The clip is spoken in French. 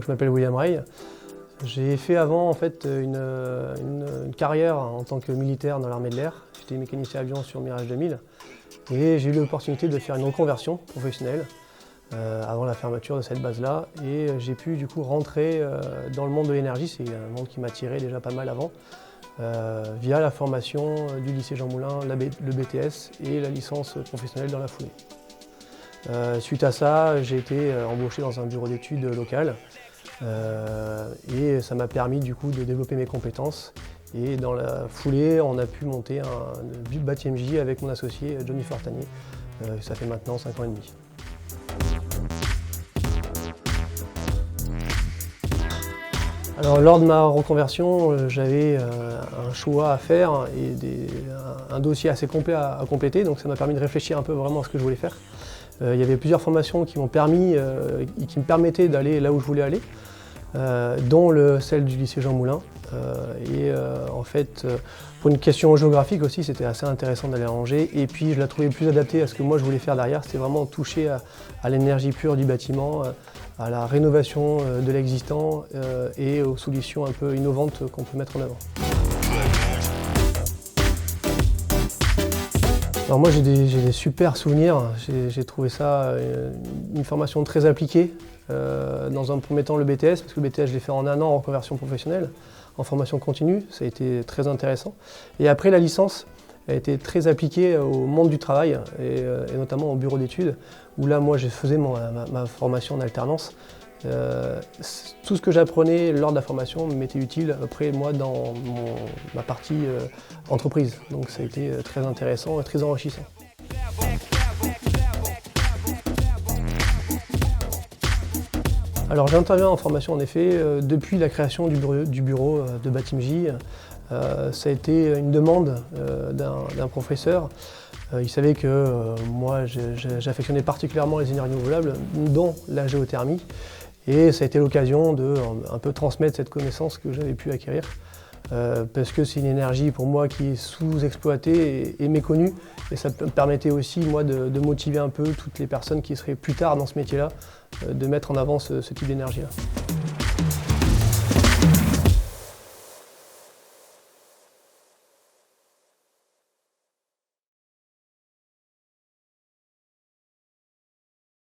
je m'appelle William Ray. J'ai fait avant en fait, une carrière en tant que militaire dans l'armée de l'air. J'étais mécanicien avion sur Mirage 2000 et j'ai eu l'opportunité de faire une reconversion professionnelle avant la fermeture de cette base-là. Et j'ai pu du coup rentrer dans le monde de l'énergie, c'est un monde qui m'attirait déjà pas mal avant, via la formation du lycée Jean Moulin, le BTS et la licence professionnelle dans la foulée. Suite à ça, j'ai été embauché dans un bureau d'études local et ça m'a permis du coup de développer mes compétences. Et dans la foulée, on a pu monter un BATIMJ avec mon associé Johnny Fortanier. Ça fait maintenant 5 ans et demi. Alors, lors de ma reconversion, j'avais un choix à faire et un dossier assez complet à compléter, donc ça m'a permis de réfléchir un peu vraiment à ce que je voulais faire. Il y avait plusieurs formations qui m'ont permis et qui me permettaient d'aller là où je voulais aller, dont celle du lycée Jean Moulin. En fait, pour une question géographique aussi, c'était assez intéressant d'aller à Angers. Et puis, je la trouvais plus adaptée à ce que moi je voulais faire derrière. C'était vraiment toucher à l'énergie pure du bâtiment, à la rénovation de l'existant et aux solutions un peu innovantes qu'on peut mettre en avant. Alors moi j'ai des super souvenirs, j'ai trouvé ça une formation très appliquée. Dans un premier temps le BTS, parce que le BTS je l'ai fait en 1 an en reconversion professionnelle, en formation continue, ça a été très intéressant. Et après la licence a été très appliquée au monde du travail et notamment au bureau d'études, où là moi je faisais ma formation en alternance. Tout ce que j'apprenais lors de la formation m'était utile après moi dans ma partie entreprise. Donc ça a été très intéressant et très enrichissant. Alors j'interviens en formation en effet depuis la création du bureau de BATIMJ. Ça a été une demande d'un professeur. Il savait que moi j'affectionnais particulièrement les énergies renouvelables, dont la géothermie. Et ça a été l'occasion de un peu transmettre cette connaissance que j'avais pu acquérir. Parce que c'est une énergie pour moi qui est sous-exploitée et méconnue. Et ça me permettait aussi moi de motiver un peu toutes les personnes qui seraient plus tard dans ce métier-là, de mettre en avant ce type d'énergie-là.